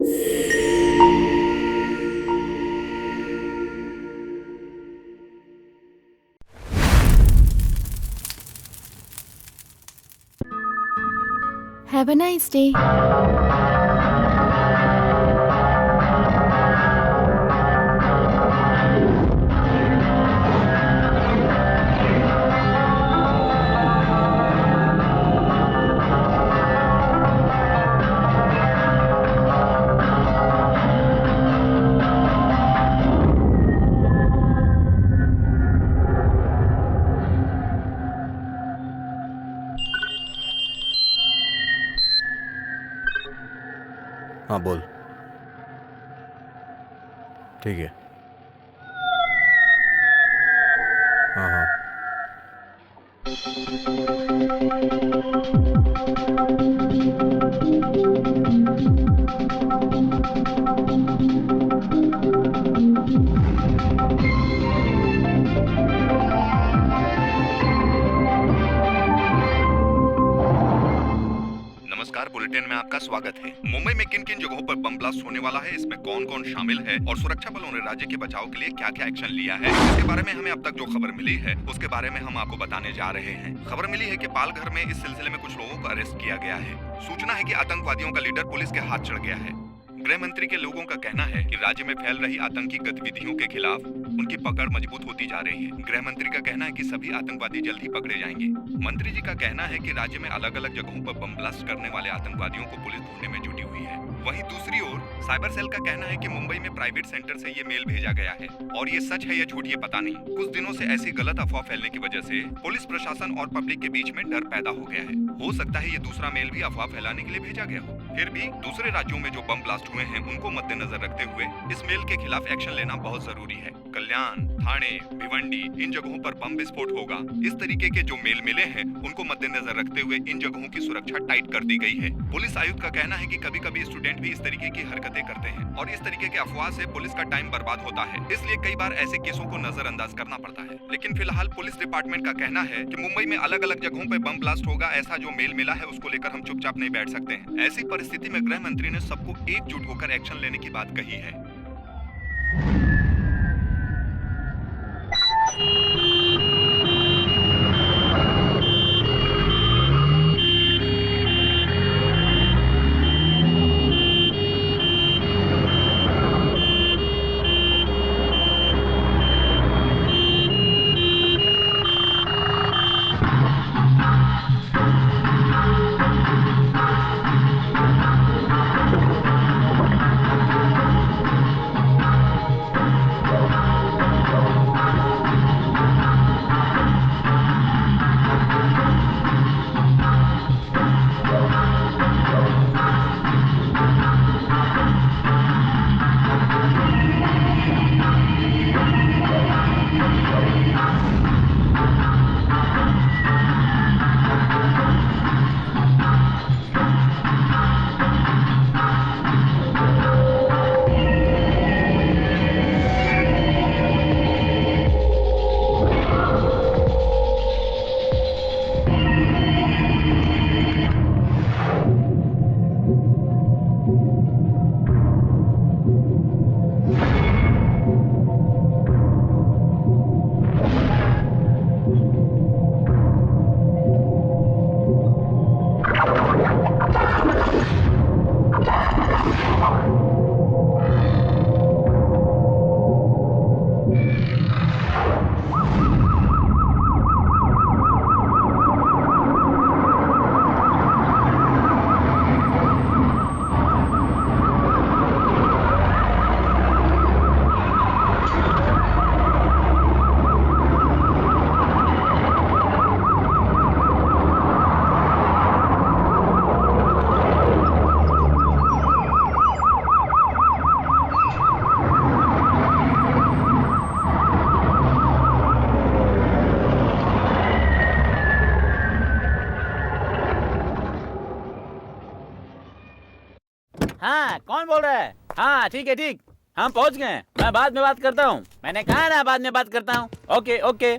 Have a nice day. हाँ बोल। ठीक है। हाँ हाँ। नमस्कार, बुलेटिन में आपका स्वागत है। मुंबई में किन किन जगहों पर बम ब्लास्ट होने वाला है, इसमें कौन कौन शामिल है और सुरक्षा बलों ने राज्य के बचाव के लिए क्या क्या एक्शन लिया है, इसके बारे में हमें अब तक जो खबर मिली है उसके बारे में हम आपको बताने जा रहे हैं। खबर मिली है कि पालघर में इस सिलसिले में कुछ लोगों को अरेस्ट किया गया है। सूचना है कि आतंकवादियों का लीडर पुलिस के हाथ चढ़ गया है। गृह मंत्री के लोगों का कहना है कि राज्य में फैल रही आतंकी गतिविधियों के खिलाफ उनकी पकड़ मजबूत होती जा रही है। गृह मंत्री का कहना है कि सभी आतंकवादी जल्द ही पकड़े जाएंगे। मंत्री जी का कहना है कि राज्य में अलग अलग जगहों पर बम ब्लास्ट करने वाले आतंकवादियों को पुलिस ढूंढने में जुटी हुई है। वहीं दूसरी ओर साइबर सेल का कहना है कि मुंबई में प्राइवेट सेंटर से ये मेल भेजा गया है और ये सच है या झूठ ये पता नहीं। कुछ दिनों से ऐसी गलत अफवाह फैलने की वजह से पुलिस प्रशासन और पब्लिक के बीच में डर पैदा हो गया है। हो सकता है ये दूसरा मेल भी अफवाह फैलाने के लिए भेजा गया हो। फिर भी दूसरे राज्यों में जो बम ब्लास्ट हुए हैं उनको मद्देनजर रखते हुए इस मेल के खिलाफ एक्शन लेना बहुत जरूरी है। कल्याण, थाने, भिवंडी इन जगहों पर बम विस्फोट होगा। इस तरीके के जो मेल मिले हैं उनको मद्देनजर रखते हुए इन जगहों की सुरक्षा टाइट कर दी गई है। पुलिस आयुक्त का कहना है कि कभी-कभी स्टूडेंट भी इस तरीके की हरकतें करते हैं और इस तरीके के अफवाह से पुलिस का टाइम बर्बाद होता है, इसलिए कई बार ऐसे केसों को नजरअंदाज करना पड़ता है। लेकिन फिलहाल पुलिस डिपार्टमेंट का कहना है कि मुंबई में अलग अलग जगहों पर बम ब्लास्ट होगा, ऐसा जो मेल मिला है उसको लेकर हम चुपचाप नहीं बैठ सकते हैं। ऐसी परिस्थिति में गृह मंत्री ने सबको एकजुट होकर एक्शन लेने की बात कही है। हाँ, कौन बोल रहा है? हाँ ठीक है, ठीक, हम पहुंच गए। मैं बाद में बात करता हूँ। मैंने कहा ना बाद में बात करता हूँ। Okay okay.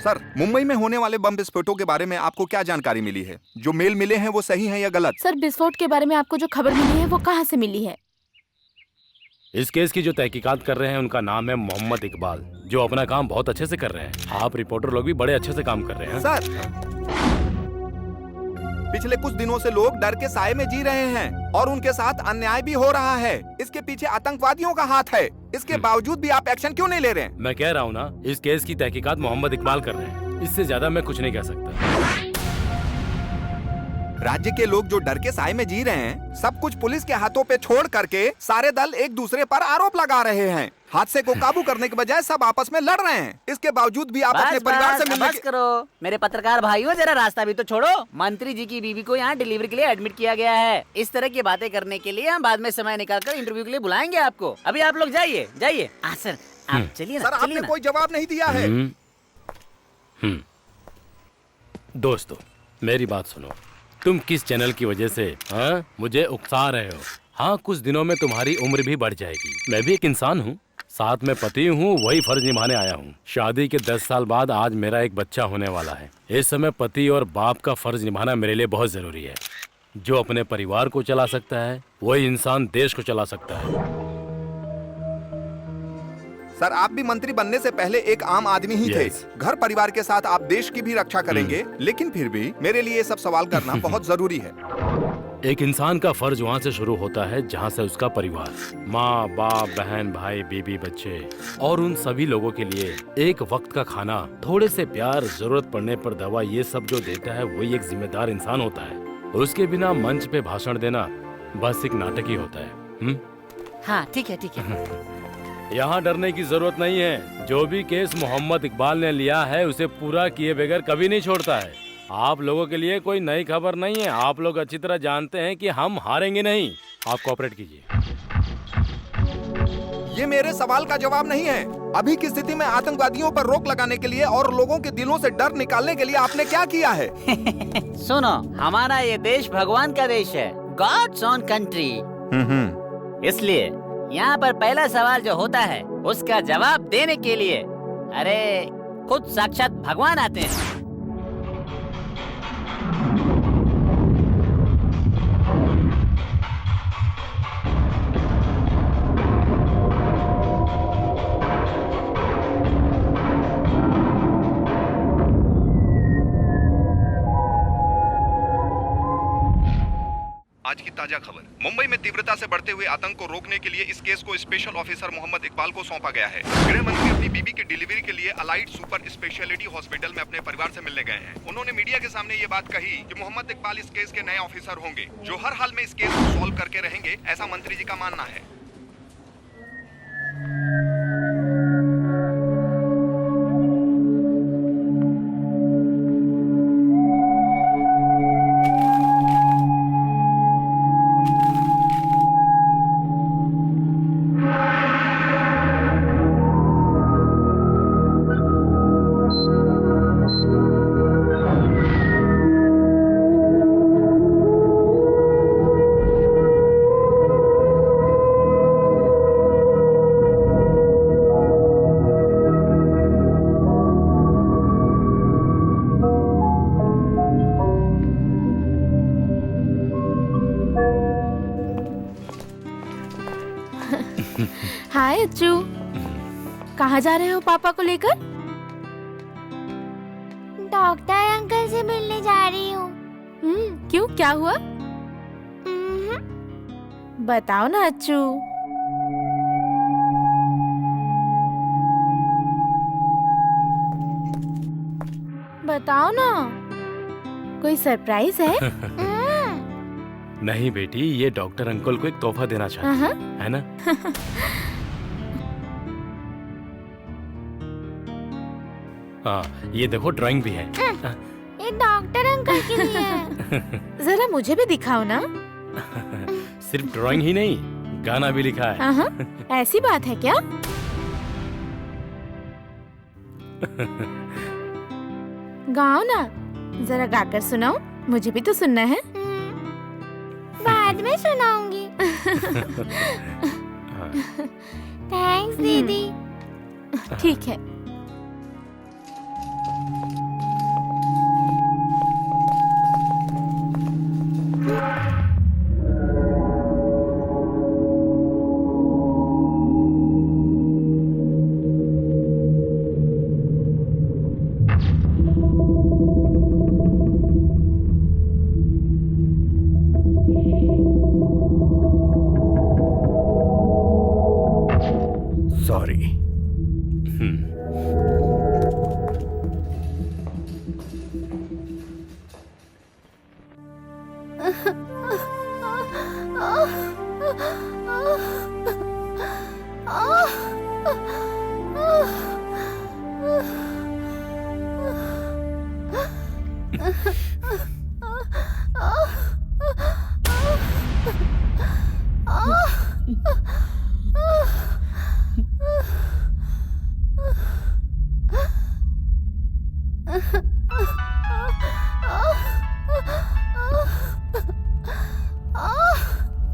सर, मुंबई में होने वाले बम विस्फोटों के बारे में आपको क्या जानकारी मिली है? जो मेल मिले हैं वो सही है या गलत? सर, विस्फोट के बारे में आपको जो खबर मिली है वो कहाँ से मिली है? इस केस की जो तहकीकात कर रहे हैं उनका नाम है मोहम्मद इकबाल, जो अपना काम बहुत अच्छे से कर रहे हैं। आप रिपोर्टर लोग भी बड़े अच्छे से काम कर रहे हैं। सर, पिछले कुछ दिनों से लोग डर के साए में जी रहे हैं और उनके साथ अन्याय भी हो रहा है। इसके पीछे आतंकवादियों का हाथ है। इसके बावजूद भी आप एक्शन क्यों नहीं ले रहे हैं? मैं कह रहा हूँ ना, इस केस की तहकीकात मोहम्मद इकबाल कर रहे हैं। इससे ज्यादा मैं कुछ नहीं कह सकता। राज्य के लोग जो डर के साए में जी रहे हैं, सब कुछ पुलिस के हाथों पे छोड़ करके सारे दल एक दूसरे पर आरोप लगा रहे हैं। हादसे को काबू करने के बजाय सब आपस में लड़ रहे हैं। इसके बावजूद भी आप अपने परिवार से मिलने बस करो मेरे पत्रकार भाइयों, जरा रास्ता भी तो छोड़ो। मंत्री जी की बीवी को यहाँ डिलीवरी के लिए एडमिट किया गया है। इस तरह की बातें करने के लिए हम बाद में समय निकालकर इंटरव्यू के लिए बुलाएंगे आपको। अभी आप लोग जाइए जाइए। सर आप चलिए सर, ना, आपने कोई जवाब नहीं दिया है। दोस्तों, मेरी बात सुनो। तुम किस चैनल की वजह से मुझे उकसा रहे हो? हाँ, कुछ दिनों में तुम्हारी उम्र भी बढ़ जाएगी। मैं भी एक इंसान हूँ, साथ में पति हूँ, वही फर्ज निभाने आया हूँ। शादी के 10 साल बाद आज मेरा एक बच्चा होने वाला है। इस समय पति और बाप का फर्ज निभाना मेरे लिए बहुत जरूरी है। जो अपने परिवार को चला सकता है वही इंसान देश को चला सकता है। सर, आप भी मंत्री बनने से पहले एक आम आदमी ही थे। घर परिवार के साथ आप देश की भी रक्षा करेंगे, लेकिन फिर भी मेरे लिए ये सब सवाल करना बहुत जरूरी है। एक इंसान का फर्ज वहाँ से शुरू होता है जहाँ से उसका परिवार, माँ बाप, बहन भाई, बीबी, बच्चे और उन सभी लोगों के लिए एक वक्त का खाना, थोड़े से प्यार, जरूरत पड़ने पर दवा, ये सब जो देता है वही एक जिम्मेदार इंसान होता है। उसके बिना मंच पे भाषण देना बस एक नाटक ही होता है। हाँ ठीक है ठीक है। यहाँ डरने की जरूरत नहीं है। जो भी केस मोहम्मद इकबाल ने लिया है उसे पूरा किए बगैर कभी नहीं छोड़ता है। आप लोगों के लिए कोई नई खबर नहीं है। आप लोग अच्छी तरह जानते हैं कि हम हारेंगे नहीं। आप कोऑपरेट कीजिए। ये मेरे सवाल का जवाब नहीं है। अभी की स्थिति में आतंकवादियों पर रोक लगाने के लिए और लोगों के दिलों से डर निकालने के लिए आपने क्या किया है? सुनो, हमारा ये देश भगवान का देश है, गॉड्स ओन कंट्री। इसलिए यहाँ पर पहला सवाल जो होता है उसका जवाब देने के लिए अरे खुद साक्षात भगवान आते हैं। आज की ताजा खबर, मुंबई में तीव्रता से बढ़ते हुए आतंक को रोकने के लिए इस केस को स्पेशल ऑफिसर मोहम्मद इकबाल को सौंपा गया है। गृह मंत्री अपनी बीबी की डिलीवरी के लिए अलाइड सुपर स्पेशलिटी हॉस्पिटल में अपने परिवार से मिलने गए हैं। उन्होंने मीडिया के सामने ये बात कही कि मोहम्मद इकबाल इस केस के नए ऑफिसर होंगे, जो हर हाल में इस केस को सॉल्व करके रहेंगे, ऐसा मंत्री जी का मानना है। हाय अच्चू, कहाँ जा रहे हो पापा को लेकर? डॉक्टर अंकल से मिलने जा रही हूँ। क्यों, क्या हुआ? बताओ ना अच्चू। बताओ ना, कोई सरप्राइज है? नहीं बेटी, ये डॉक्टर अंकल को एक तोहफा देना चाहती है ना? हाँ, ये देखो ड्राइंग भी है। ये डॉक्टर अंकल के लिए है। जरा मुझे भी दिखाओ ना। सिर्फ ड्राइंग ही नहीं, गाना भी लिखा है। ऐसी बात है क्या? गाओ ना, जरा गाकर सुनाओ, मुझे भी तो सुनना है। बाद में सुनाऊंगी। थैंक्स दीदी। ठीक है।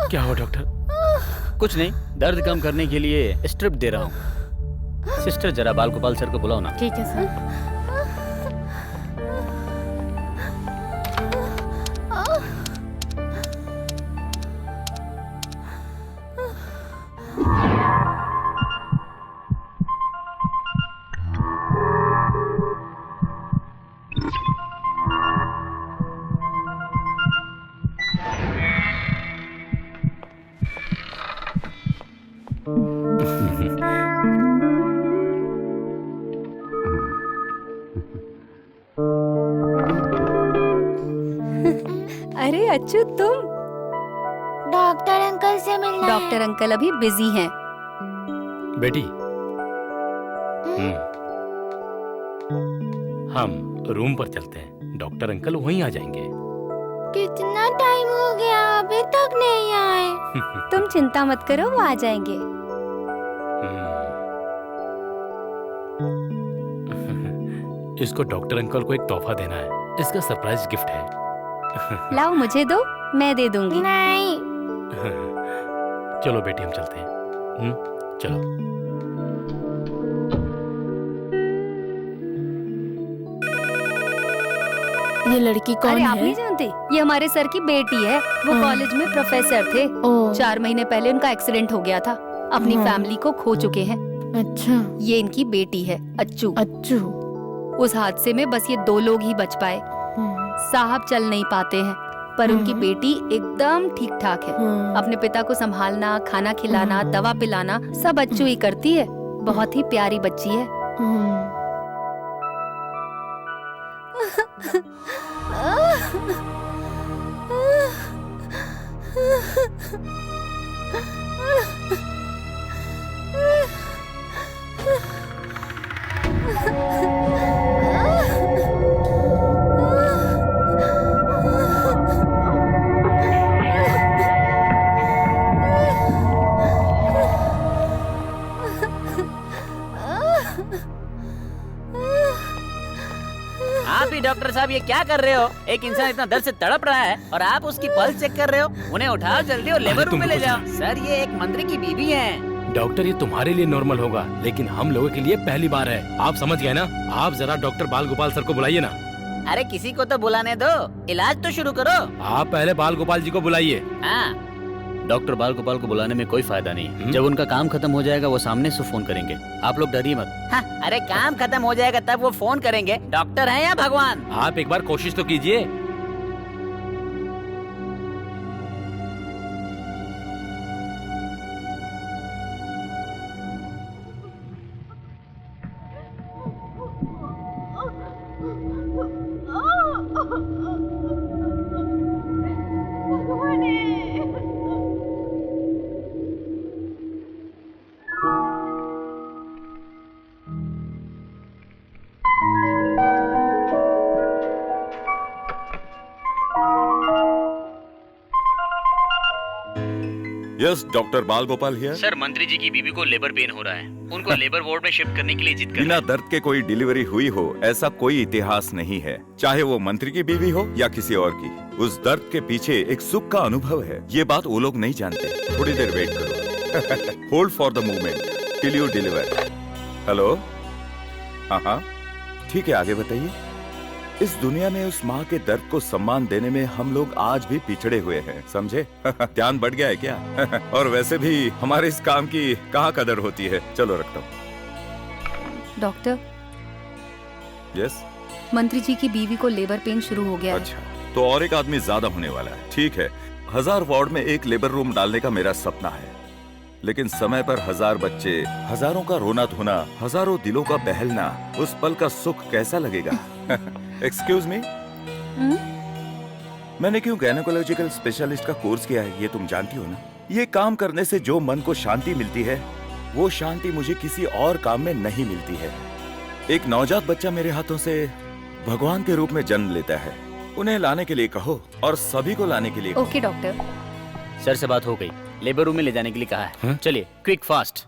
क्या हुआ डॉक्टर? कुछ नहीं, दर्द कम करने के लिए स्ट्रिप दे रहा हूँ। सिस्टर जरा बाल गोपाल सर को बुलाओ ना। ठीक है सर। अरे अच्छू, तुम? डॉक्टर अंकल से मिलना है। डॉक्टर अंकल अभी बिजी हैं। बेटी, हम रूम पर चलते हैं, डॉक्टर अंकल वहीं आ जाएंगे। कितना टाइम हो गया, अभी तक नहीं आए। तुम चिंता मत करो, वो आ जाएंगे। इसको डॉक्टर अंकल को एक तोहफा देना है, इसका सरप्राइज गिफ्ट है। लाओ मुझे दो, मैं दे दूंगी। नहीं। चलो बेटी, हम चलते हैं। चलो। ये लड़की कौन अरे है? आप नहीं जानते, ये हमारे सर की बेटी है। वो कॉलेज में प्रोफेसर थे। ओह, 4 महीने पहले उनका एक्सीडेंट हो गया था। अपनी फैमिली को खो चुके हैं। अच्छा। ये इनकी बेटी है, अच्छू। अच्छू। उस हादसे में बस ये 2 लोग ही बच पाए। साहब चल नहीं पाते हैं, पर उनकी बेटी एकदम ठीक ठाक है। अपने पिता को संभालना, खाना खिलाना, दवा पिलाना सब अच्छू ही करती है। बहुत ही प्यारी बच्ची है। आप ही डॉक्टर साहब ये क्या कर रहे हो? एक इंसान इतना दर्द से तड़प रहा है और आप उसकी पल्स चेक कर रहे हो। उन्हें उठाओ जल्दी और लेबर रूम में ले जाओ। सर ये एक मंत्री की बीवी है। डॉक्टर, ये तुम्हारे लिए नॉर्मल होगा, लेकिन हम लोगों के लिए पहली बार है। आप समझ गए ना? आप जरा डॉक्टर बाल गोपाल सर को बुलाइए ना। अरे किसी को तो बुलाने दो, इलाज तो शुरू करो। आप पहले बाल गोपाल जी को बुलाइए। हाँ। डॉक्टर बाल गोपाल को बुलाने में कोई फायदा नहीं। जब उनका काम खत्म हो जाएगा वो सामने से फोन करेंगे। आप लोग डरिए मत। हाँ, अरे काम खत्म हो जाएगा तब वो फोन करेंगे। डॉक्टर है या भगवान? आप एक बार कोशिश तो कीजिए। यस, डॉक्टर बाल गोपाल हियर। सर, मंत्री जी की बीवी को लेबर पेन हो रहा है। उनको लेबर वार्ड में शिफ्ट करने के लिए जिद कर बिना दर्द के कोई डिलीवरी हुई हो ऐसा कोई इतिहास नहीं है, चाहे वो मंत्री की बीवी हो या किसी और की। उस दर्द के पीछे एक सुख का अनुभव है, ये बात वो लोग नहीं जानते। थोड़ी देर वेट करो। Hold for the movement till you deliver. Hello. हाँ, ठीक है, आगे बताइए। इस दुनिया में उस माँ के दर्द को सम्मान देने में हम लोग आज भी पिछड़े हुए हैं, समझे? ध्यान बढ़ गया है क्या? और वैसे भी हमारे इस काम की कहाँ कदर होती है। चलो रखता हूँ। Doctor, yes. मंत्री जी की बीवी को लेबर पेन शुरू हो गया है। अच्छा, तो और एक आदमी ज्यादा होने वाला है। ठीक है, 1000 वार्ड में एक लेबर रूम डालने का मेरा सपना है, लेकिन समय पर 1000 बच्चे, हजारों का रोना धोना, हजारों दिलों का बहलना, उस पल का सुख कैसा लगेगा? एक्सक्यूज मी, मैंने क्यों गायनेकोलॉजिकल स्पेशलिस्ट का कोर्स किया है ये तुम जानती हो ना? ये काम करने से जो मन को शांति मिलती है वो शांति मुझे किसी और काम में नहीं मिलती है। एक नवजात बच्चा मेरे हाथों से भगवान के रूप में जन्म लेता है। उन्हें लाने के लिए कहो और सभी को लाने के लिए कहो। Okay doctor. सर से बात हो गई, लेबर रूम में ले जाने के लिए कहा है। चलिए क्विक फास्ट।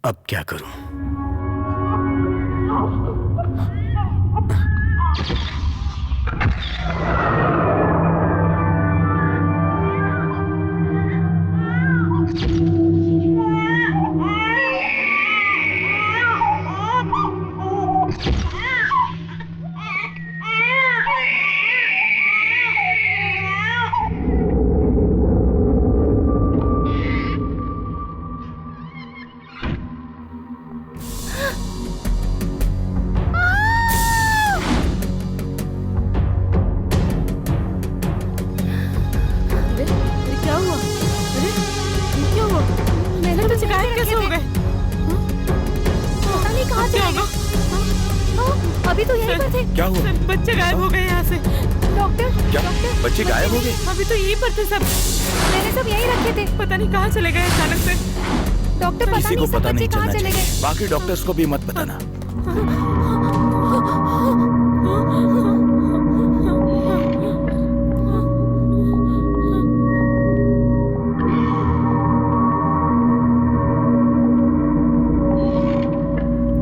अब क्या करूं? अभी तो यहीं पर थे। क्या हुआ? बच्चे गायब हो गए यहाँ से। डॉक्टर क्या डॉक्टर, बच्चे गायब हो गए? अभी तो यहीं पर थे सब। मैंने सब यहीं रखे थे। पता नहीं कहाँ चले गए अचानक से। डॉक्टर पता किसी नहीं को सब पता बच्चे नहीं कहाँ चलना चले चाहिए। गए। बाकी डॉक्टर्स को भी मत बताना।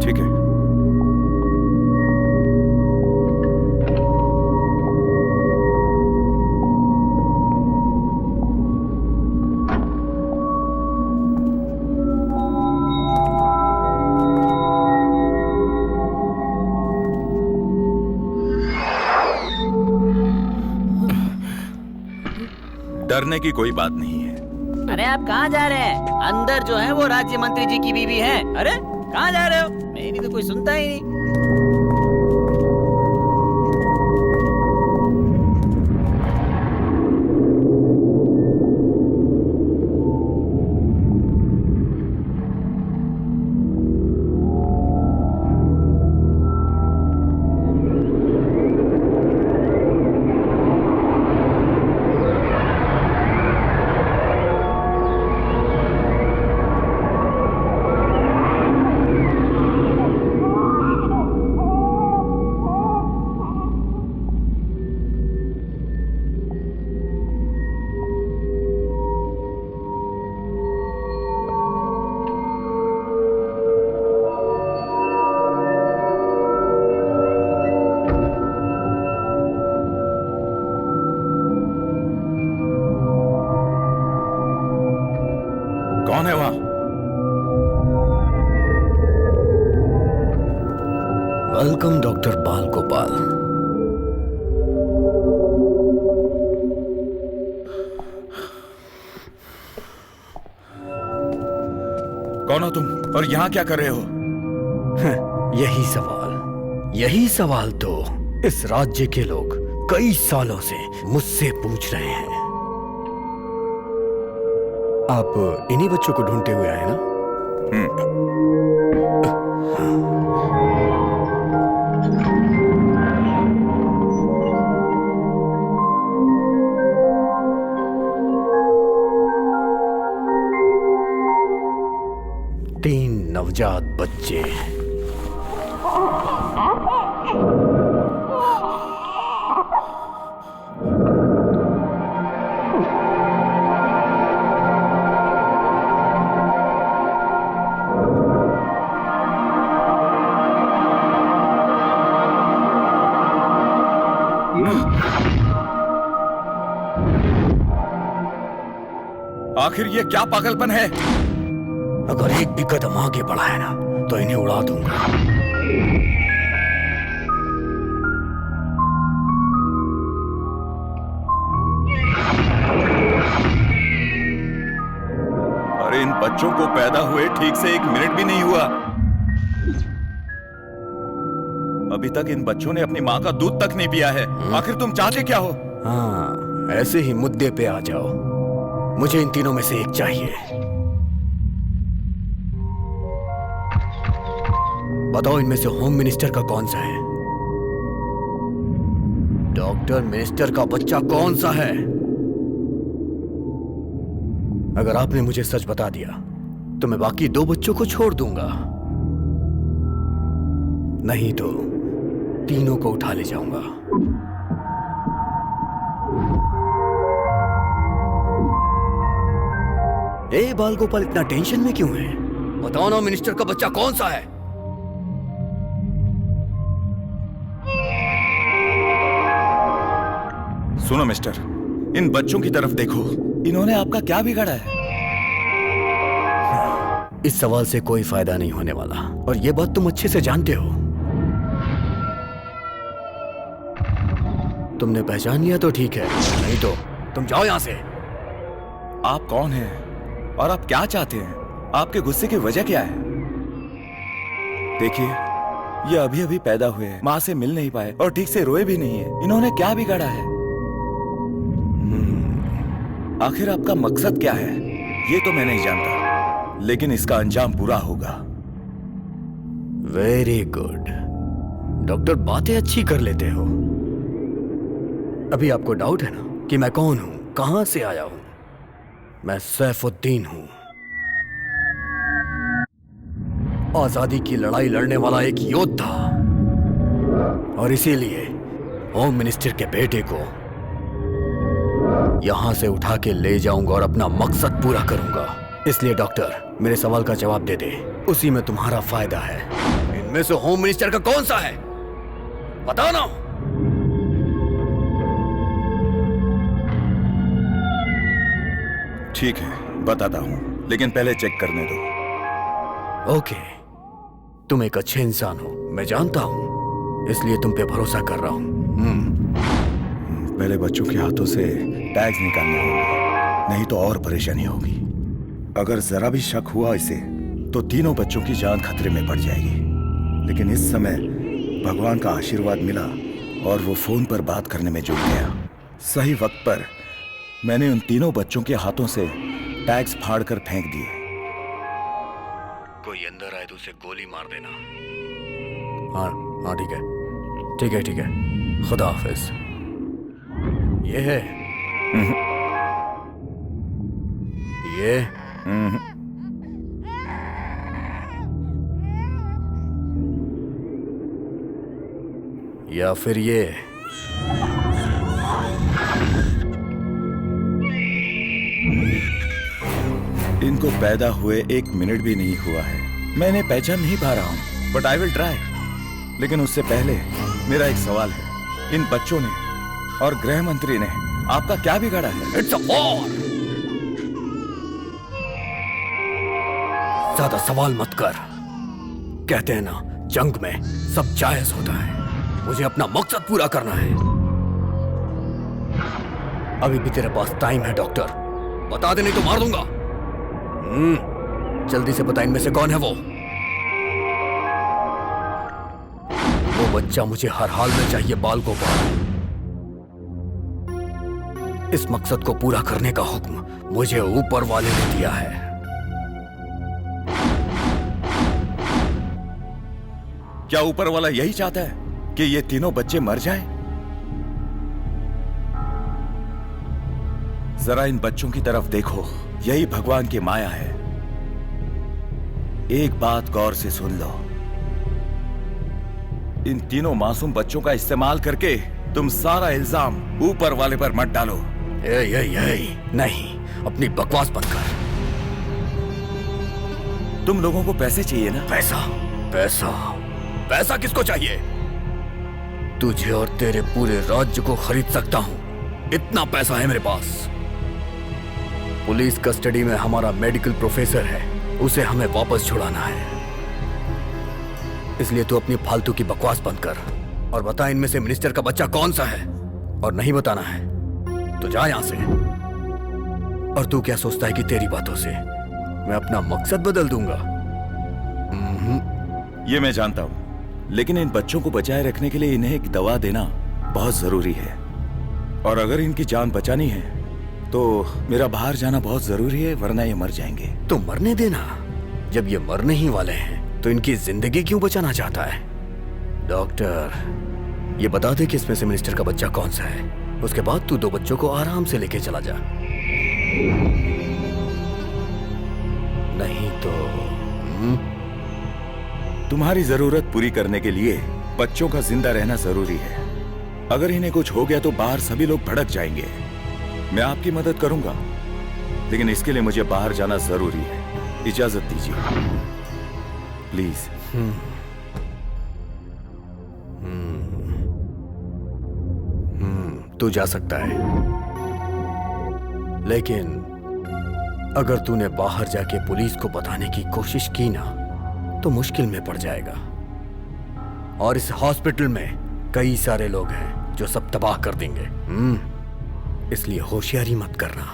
ठीक है। डरने की कोई बात नहीं है। अरे आप कहाँ जा रहे हैं? अंदर जो है वो राज्य मंत्री जी की बीवी है। अरे कहाँ जा रहे हो? मेरी तो कोई सुनता ही नहीं। कौन है वहाँ? वेलकम डॉक्टर बाल गोपाल। कौन हो तुम और यहाँ क्या कर रहे हो? यही सवाल तो इस राज्य के लोग कई सालों से मुझसे पूछ रहे हैं। आप इन्हीं बच्चों को ढूंढते हुए आए ना? तीन नवजात बच्चे। आखिर ये क्या पागलपन है? अगर एक भी कदम आगे बढ़ा है ना तो इन्हें उड़ा दूंगा। अरे इन बच्चों को पैदा हुए ठीक से 1 मिनट भी नहीं हुआ। अभी तक इन बच्चों ने अपनी माँ का दूध तक नहीं पिया है। आखिर तुम चाहते क्या हो? हाँ, ऐसे ही मुद्दे पे आ जाओ। मुझे इन तीनों में से एक चाहिए। बताओ इनमें से होम मिनिस्टर का कौन सा है? डॉक्टर मिनिस्टर का बच्चा कौन सा है? अगर आपने मुझे सच बता दिया तो मैं बाकी 2 बच्चों को छोड़ दूंगा, नहीं तो तीनों को उठा ले जाऊंगा। ए बाल गोपाल, इतना टेंशन में क्यों है? बताओ ना, मिनिस्टर का बच्चा कौन सा है? सुनो मिस्टर, इन बच्चों की तरफ देखो। इन्होंने आपका क्या बिगाड़ा है? इस सवाल से कोई फायदा नहीं होने वाला, और ये बात तुम अच्छे से जानते हो। तुमने पहचान लिया तो ठीक है, नहीं तो तुम जाओ यहां से। आप कौन हैं और आप क्या चाहते हैं? आपके गुस्से की वजह क्या है? देखिए, ये अभी अभी पैदा हुए हैं, माँ से मिल नहीं पाए और ठीक से रोए भी नहीं है। इन्होंने क्या बिगाड़ा है? आखिर आपका मकसद क्या है ये तो मैं नहीं जानता, लेकिन इसका अंजाम बुरा होगा। वेरी गुड डॉक्टर, बातें अच्छी कर लेते हो। अभी आपको डाउट है ना कि मैं कौन हूं, कहां से आया हूं? मैं सैफुद्दीन हूं, आजादी की लड़ाई लड़ने वाला एक योद्धा, और इसीलिए होम मिनिस्टर के बेटे को यहां से उठा के ले जाऊंगा और अपना मकसद पूरा करूंगा। इसलिए डॉक्टर, मेरे सवाल का जवाब दे दे, उसी में तुम्हारा फायदा है। इनमें से होम मिनिस्टर का कौन सा है? बताओ ना। ठीक है, बताता हूं, लेकिन पहले चेक करने दो। ओके, तुम एक अच्छे इंसान हो, मैं जानता हूं, इसलिए तुम पे भरोसा कर रहा हूं। पहले बच्चों के हाथों से टैग्स निकालने होंगे, नहीं तो और परेशानी होगी। अगर जरा भी शक हुआ इसे तो तीनों बच्चों की जान खतरे में पड़ जाएगी। लेकिन इस समय भगवान का आशीर्वाद मिला और वो फोन पर बात करने में जुट गया। सही वक्त पर मैंने उन तीनों बच्चों के हाथों से टैग्स फाड़कर फेंक दिए। कोई अंदर आए तो उसे गोली मार देना। हाँ हाँ, ठीक है ठीक है ठीक है, खुदा हाफिज। ये है ये या फिर ये? इनको पैदा हुए 1 मिनट भी नहीं हुआ है। मैं इन्हें पहचान नहीं पा रहा हूं, बट आई विल ट्राई। लेकिन उससे पहले मेरा एक सवाल है, इन बच्चों ने और गृह मंत्री ने आपका क्या बिगाड़ा है? It's a war. ज्यादा सवाल मत कर। कहते हैं ना, जंग में सब जायज होता है। मुझे अपना मकसद पूरा करना है। अभी भी तेरे पास टाइम है डॉक्टर, बता दे नहीं तो मार दूंगा। जल्दी से बता, इनमें से कौन है वो बच्चा मुझे हर हाल में चाहिए, बाल गोपाल। इस मकसद को पूरा करने का हुक्म मुझे ऊपर वाले ने दिया है। क्या ऊपर वाला यही चाहता है कि ये तीनों बच्चे मर जाएं? जरा इन बच्चों की तरफ देखो, यही भगवान की माया है। एक बात गौर से सुन लो, इन तीनों मासूम बच्चों का इस्तेमाल करके तुम सारा इल्जाम ऊपर वाले पर मत डालो। नहीं, अपनी बकवास बंद कर। तुम लोगों को पैसे चाहिए ना? पैसा किसको चाहिए? तुझे और तेरे पूरे राज्य को खरीद सकता हूं, इतना पैसा है मेरे पास। पुलिस कस्टडी में हमारा मेडिकल प्रोफेसर है, उसे हमें वापस छुड़ाना है। इसलिए तू अपनी फालतू की बकवास बंद कर और बता, इनमें से मिनिस्टर का बच्चा कौन सा है। और नहीं बताना है तो जा यहां से। और तू क्या सोचता है कि तेरी बातों से मैं अपना मकसद बदल दूंगा? ये मैं जानता हूं, लेकिन इन बच्चों को बचाए रखने के लिए इन्हें एक दवा देना बहुत जरूरी है। और अगर इनकी जान बचानी है तो मेरा बाहर जाना बहुत जरूरी है, वरना ये मर जाएंगे। तो मरने देना। जब ये मरने ही वाले हैं तो इनकी जिंदगी क्यों बचाना चाहता है? डॉक्टर, ये बता दे कि इसमें से मिनिस्टर का बच्चा कौन सा है। उसके बाद तू 2 बच्चों को आराम से लेके चला जा। नहीं तो तुम्हारी जरूरत पूरी करने के लिए बच्चों का जिंदा रहना जरूरी है। अगर इन्हें कुछ हो गया तो बाहर सभी लोग भड़क जाएंगे। मैं आपकी मदद करूंगा, लेकिन इसके लिए मुझे बाहर जाना जरूरी है। इजाजत दीजिए प्लीज। तू जा सकता है, लेकिन अगर तूने बाहर जाके पुलिस को बताने की कोशिश की ना तो मुश्किल में पड़ जाएगा। और इस हॉस्पिटल में कई सारे लोग हैं जो सब तबाह कर देंगे। इसलिए होशियारी मत करना।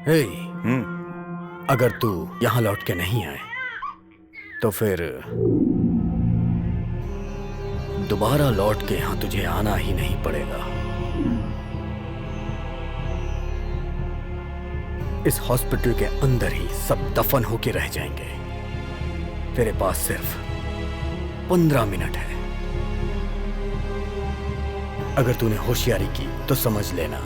हे, अगर तू यहां लौट के नहीं आए तो फिर दोबारा लौट के यहां तुझे आना ही नहीं पड़ेगा। इस हॉस्पिटल के अंदर ही सब दफन होके रह जाएंगे। तेरे पास सिर्फ 15 मिनट है। अगर तूने होशियारी की तो समझ लेना।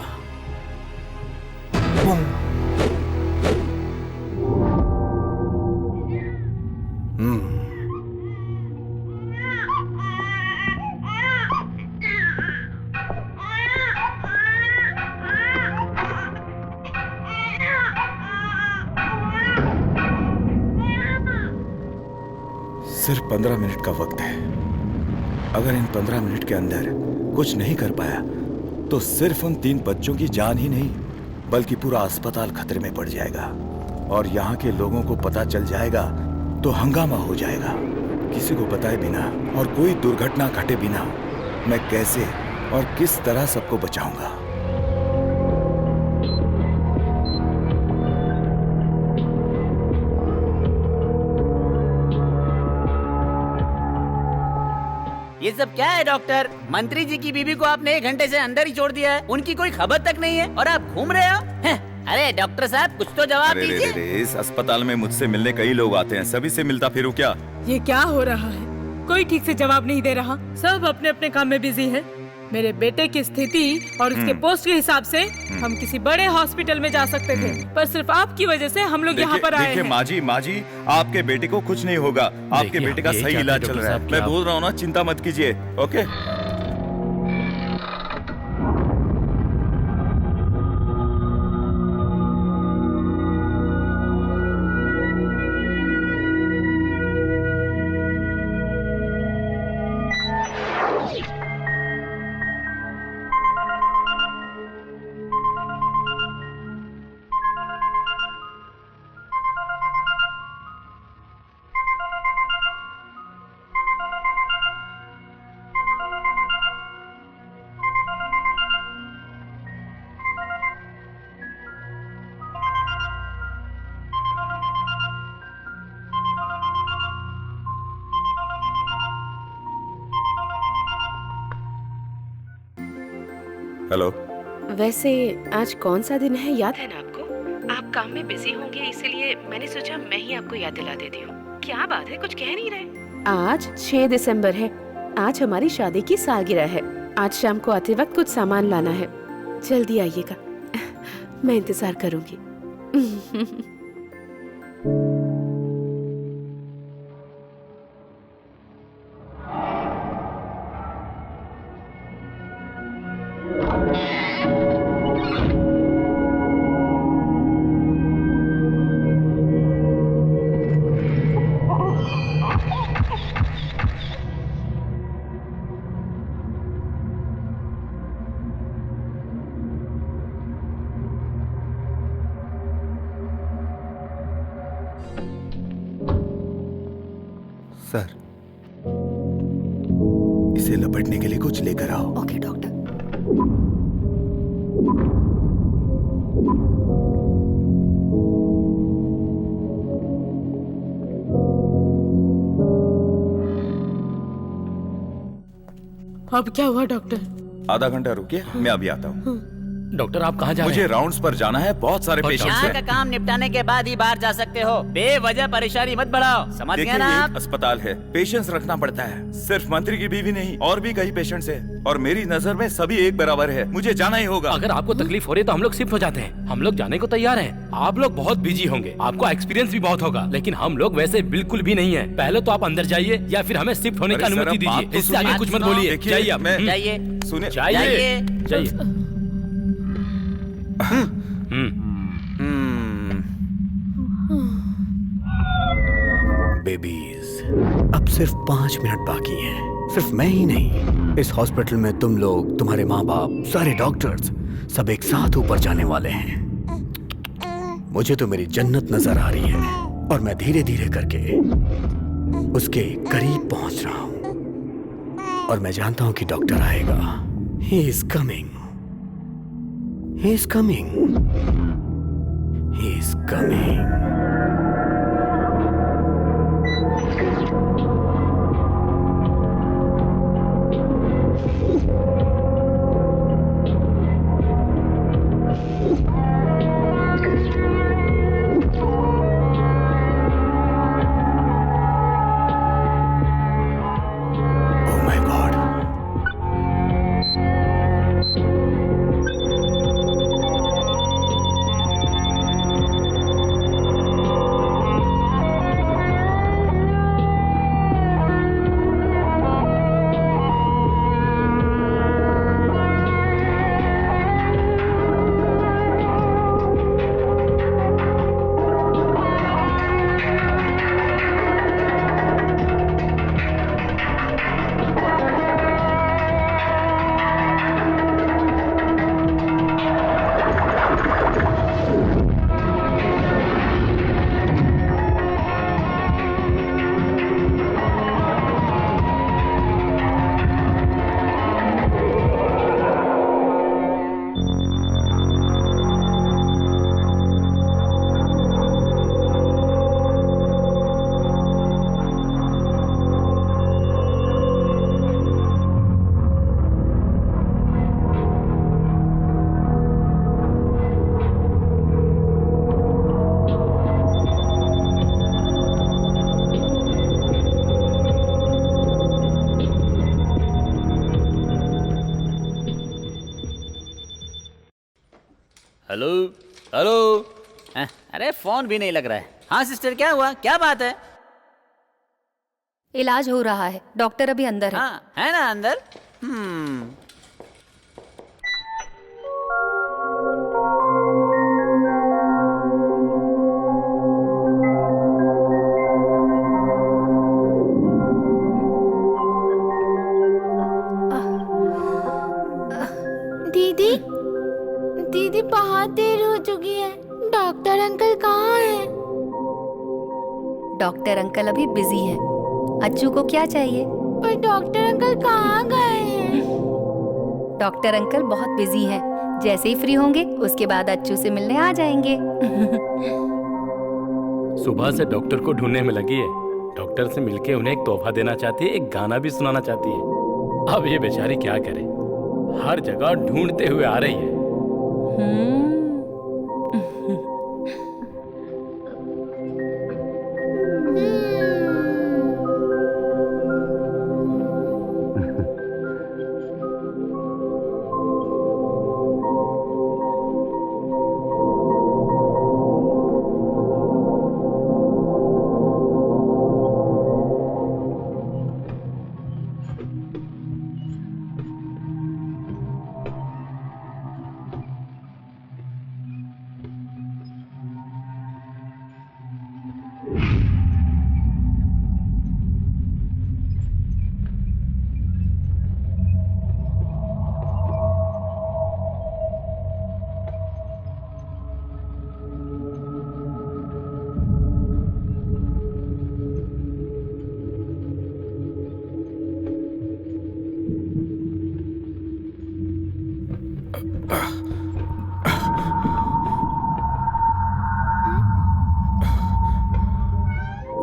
सिर्फ 15 मिनट का वक्त है। अगर इन 15 मिनट के अंदर कुछ नहीं कर पाया तो सिर्फ उन 3 बच्चों की जान ही नहीं बल्कि पूरा अस्पताल खतरे में पड़ जाएगा। और यहाँ के लोगों को पता चल जाएगा तो हंगामा हो जाएगा। किसी को बताए बिना और कोई दुर्घटना घटे बिना मैं कैसे और किस तरह सबको बचाऊंगा? ये सब क्या है डॉक्टर? मंत्री जी की बीबी को आपने 1 घंटे से अंदर ही छोड़ दिया है, उनकी कोई खबर तक नहीं है और आप घूम रहे हो। अरे डॉक्टर साहब, कुछ तो जवाब दीजिए। इस अस्पताल में मुझसे मिलने कई लोग आते हैं, सभी से मिलता फिरूं क्या? ये क्या हो रहा है? कोई ठीक से जवाब नहीं दे रहा, सब अपने अपने काम में बिजी हैं। मेरे बेटे की स्थिति और उसके पोस्ट के हिसाब से हम किसी बड़े हॉस्पिटल में जा सकते थे, पर सिर्फ आपकी वजह से हम लोग यहाँ पर आए हैं। माँ जी, आपके बेटे को कुछ नहीं होगा। आपके बेटे का सही इलाज चल रहा है। मैं बोल रहा हूँ ना, चिंता मत कीजिए। ओके। हेलो। वैसे आज कौन सा दिन है याद है ना आपको? आप काम में बिजी होंगे इसीलिए मैंने सोचा मैं ही आपको याद दिला देती हूँ। क्या बात है, कुछ कह नहीं रहे? आज 6 दिसंबर है। आज हमारी शादी की सालगिरह है। आज शाम को आते वक्त कुछ सामान लाना है। जल्दी आइएगा, मैं इंतजार करूंगी। सर, इसे लपेटने के लिए कुछ लेकर आओ। Okay doctor. अब क्या हुआ डॉक्टर? आधा घंटा रुकिए, मैं अभी आता हूँ। डॉक्टर आप कहाँ जा रहे हैं? मुझे राउंड्स पर जाना है, बहुत सारे पेशेंट्स यहाँ हैं। का काम निपटाने के बाद ही बाहर जा सकते हो। बेवजह परेशानी मत बढ़ाओ, समझ गए देखिए, ना ये आप? एक अस्पताल है, पेशेंस रखना पड़ता है। सिर्फ मंत्री की बीवी नहीं, और भी कई पेशेंट्स हैं, और मेरी नजर में सभी एक बराबर है। मुझे जाना ही होगा। अगर आपको तकलीफ हो रही है तो हम लोग शिफ्ट हो जाते हैं। हम लोग जाने को तैयार हैं। आप लोग बहुत बिजी होंगे, आपको एक्सपीरियंस भी बहुत होगा, लेकिन हम लोग वैसे बिल्कुल भी नहीं है। पहले तो आप अंदर जाइए या फिर हमें शिफ्ट होने की अरे सर, अनुमति अब बात दीजिए। तो इससे आगे सुनिए। कुछ मत बोलिए। देखिए, जाइए आप। मैं- जाइए, सुनिए, जाइए जाइए। जाइए। बेबीज, अब सिर्फ 5 मिनट बाकी हैं। सिर्फ मैं ही नहीं, इस हॉस्पिटल में तुम लोग, तुम्हारे माँ बाप, सारे डॉक्टर्स सब एक साथ ऊपर जाने वाले हैं। मुझे तो मेरी जन्नत नजर आ रही है और मैं धीरे धीरे करके उसके करीब पहुंच रहा हूं। और मैं जानता हूं कि डॉक्टर आएगा। He is coming, he is coming, he is coming. Oh my God. Hello hello. अरे फोन भी नहीं लग रहा है। हाँ सिस्टर, क्या हुआ, क्या बात है? इलाज हो रहा है, डॉक्टर अभी अंदर है। हाँ है ना अंदर। दीदी, दीदी बहुत देर हो चुकी है। डॉक्टर अंकल कहाँ हैं? डॉक्टर अंकल अभी बिजी हैं। अच्छू को क्या चाहिए? पर डॉक्टर अंकल कहाँ गए हैं? डॉक्टर अंकल बहुत बिजी हैं। जैसे ही फ्री होंगे उसके बाद अच्छू से मिलने आ जाएंगे। सुबह से डॉक्टर को ढूंढने में लगी है। डॉक्टर से मिलके उन्हें एक तोहफा देना चाहती है, एक गाना भी सुनाना चाहती है। अब ये बेचारी क्या करे। हर जगह ढूंढते हुए आ रही है।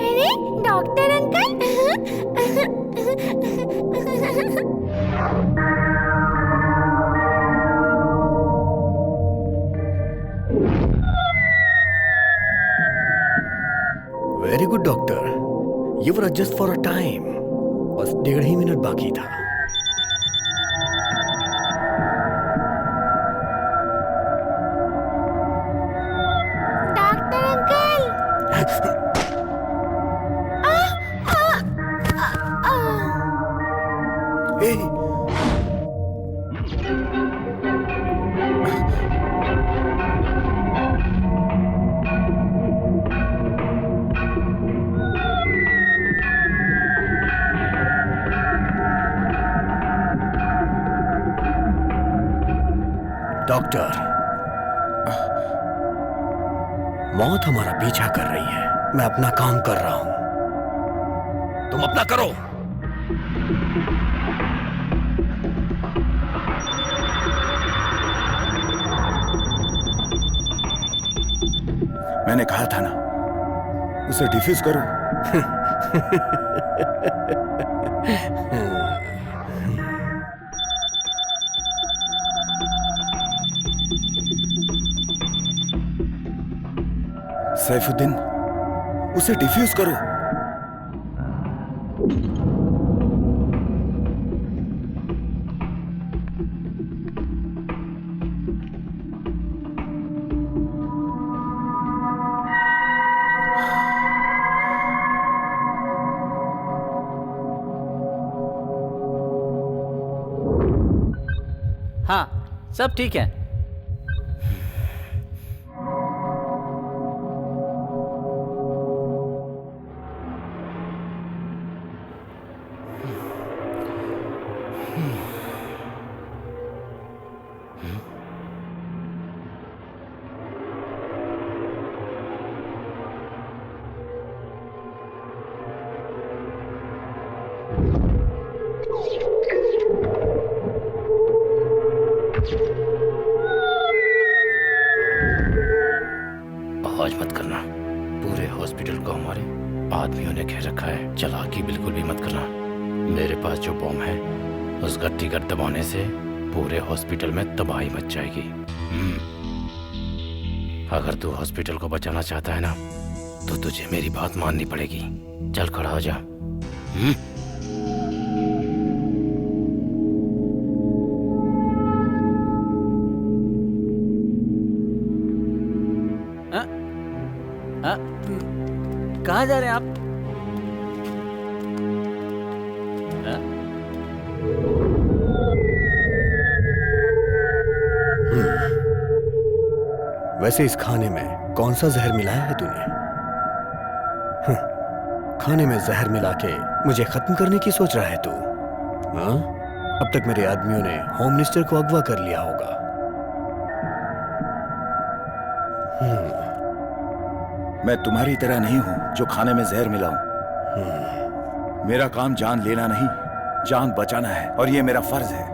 अरे doctor uncle. Very good doctor, you were just for a time. बस 1.5 ही मिनट बाकी था। Doctor uncle. ए, डॉक्टर, मौत हमारा पीछा कर रही है। मैं अपना काम कर रहा हूं, तुम अपना करो। मैंने कहा था ना, उसे डिफ्यूज करो। सैफुद्दीन, उसे डिफ्यूज करो। हाँ, सब ठीक है। आवाज मत करना। पूरे हॉस्पिटल को हमारे आदमियों ने घेर रखा है। चालाकी बिल्कुल भी मत करना। मेरे पास जो बॉम्ब है, उस गट्टी कर दबाने से पूरे हॉस्पिटल में तबाही मच जाएगी। अगर तू हॉस्पिटल को बचाना चाहता है ना, तो तुझे मेरी बात माननी पड़ेगी। चल खड़ा हो जा। कहाँ जा रहे हैं आप? वैसे इस खाने में कौन सा जहर मिलाया है तूने? खाने में जहर मिला के मुझे खत्म करने की सोच रहा है तू? हाँ? अब तक मेरे आदमियों ने होम मिनिस्टर को अगवा कर लिया होगा। मैं तुम्हारी तरह नहीं हूं जो खाने में जहर मिलाऊं। मेरा काम जान लेना नहीं, जान बचाना है, और ये मेरा फर्ज है।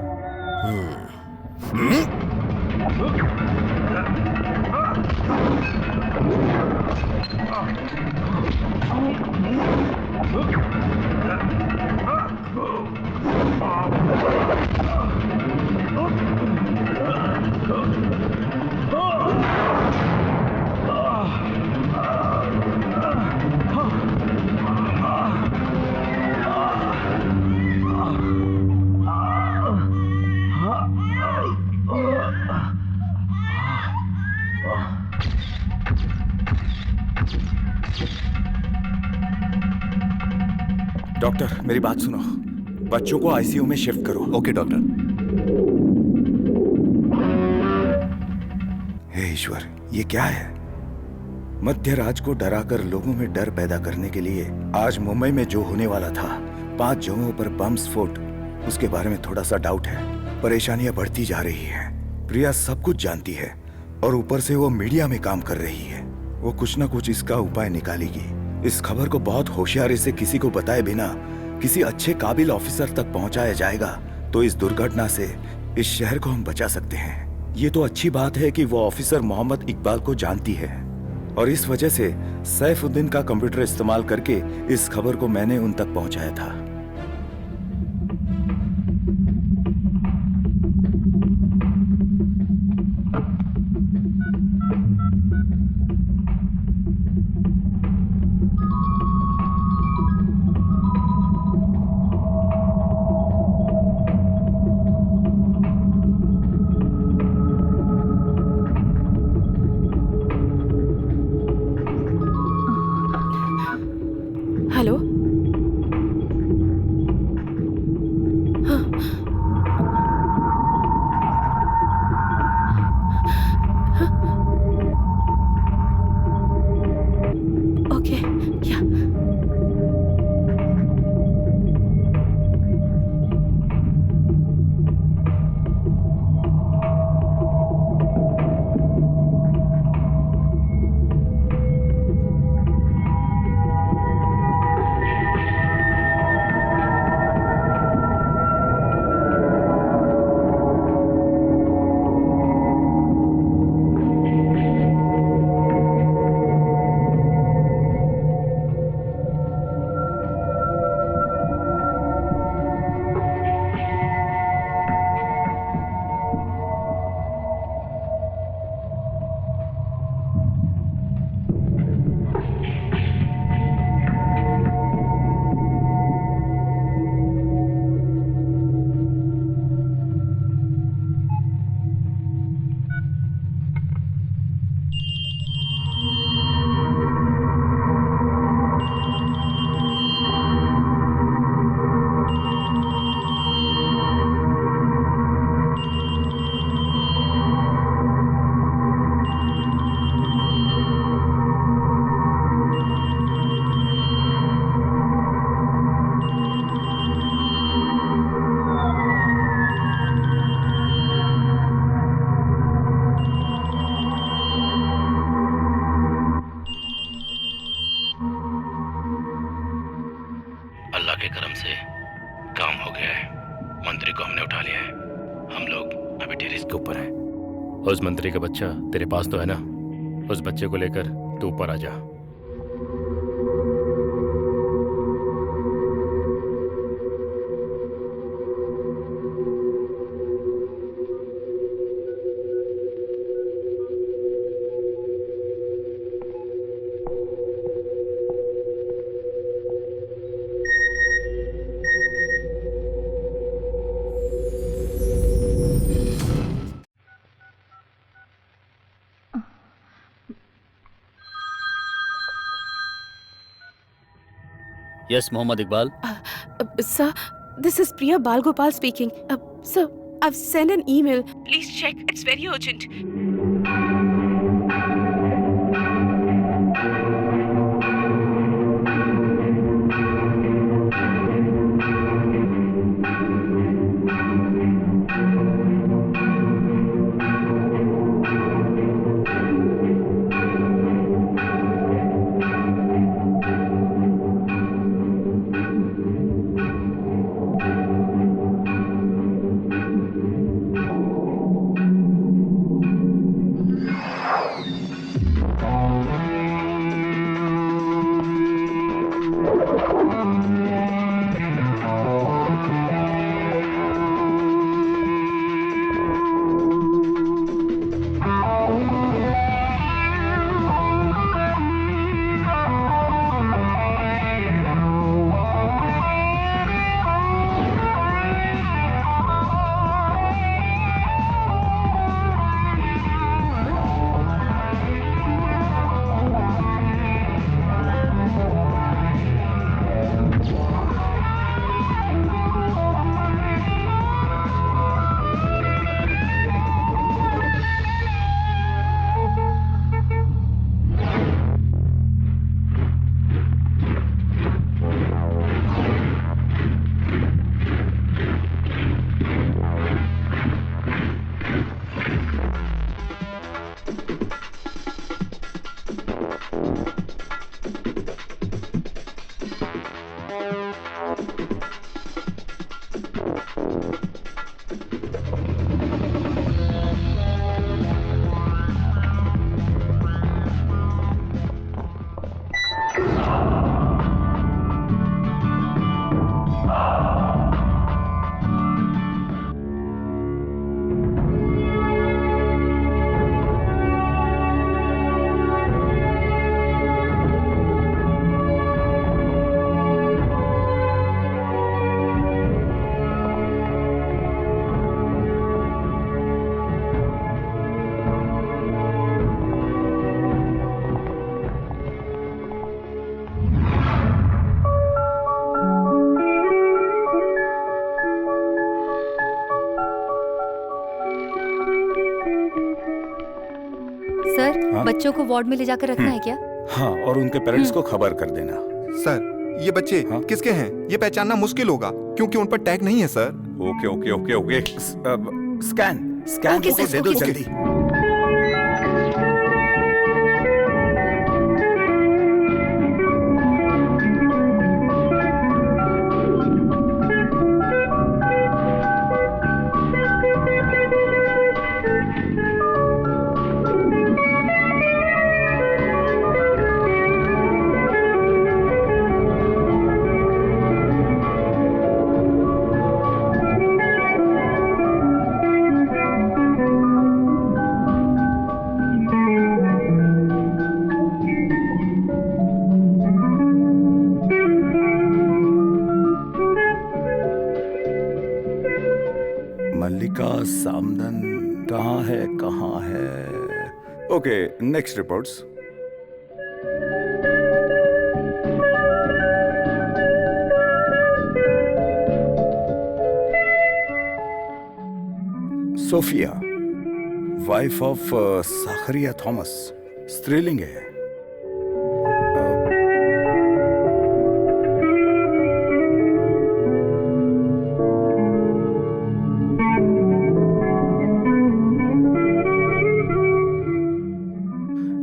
डॉक्टर मेरी बात सुनो, बच्चों को आईसीयू में शिफ्ट करो। Okay doctor. हे ईश्वर, ये क्या है? मध्य रात को डराकर लोगों में डर पैदा करने के लिए आज मुंबई में जो होने वाला था, 5 जगहों पर बम स्फोट, उसके बारे में थोड़ा सा डाउट है। परेशानियां बढ़ती जा रही हैं। प्रिया सब कुछ जानती है और ऊपर से वो मीडिया में काम कर रही है। वो कुछ ना कुछ इसका उपाय निकालेगी। इस खबर को बहुत होशियारी से किसी को बताए बिना किसी अच्छे काबिल ऑफिसर तक पहुंचाया जाएगा तो इस दुर्घटना से इस शहर को हम बचा सकते हैं। ये तो अच्छी बात है कि वो ऑफिसर मोहम्मद इकबाल को जानती है और इस वजह से सैफुद्दीन का कंप्यूटर इस्तेमाल करके इस खबर को मैंने उन तक पहुंचाया था। हेलो। हाँ। हाँ। ओके, क्या? अल्लाह के करम से काम हो गया है। मंत्री को हमने उठा लिया है। हम लोग अभी टेरेस के ऊपर हैं। उस मंत्री का बच्चा तेरे पास तो है ना? उस बच्चे को लेकर तू ऊपर आ जा। Yes, Mohammad Iqbal. Sir, this is Priya Balgopal speaking. Sir, I've sent an email. Please check. It's very urgent. Sir, हाँ? बच्चों को वार्ड में ले जाकर रखना है क्या? हाँ, और उनके पेरेंट्स को खबर कर देना। सर, ये बच्चे किसके हैं? ये पहचानना मुश्किल होगा क्योंकि उन पर टैग नहीं है sir. Okay okay okay okay. Scan okay, photo sir, दे दो ओके। जल्दी। मल्लिका सामदन कहाँ है? Okay, next reports. Sophia, wife of Zachariah Thomas, स्त्रीलिंग है।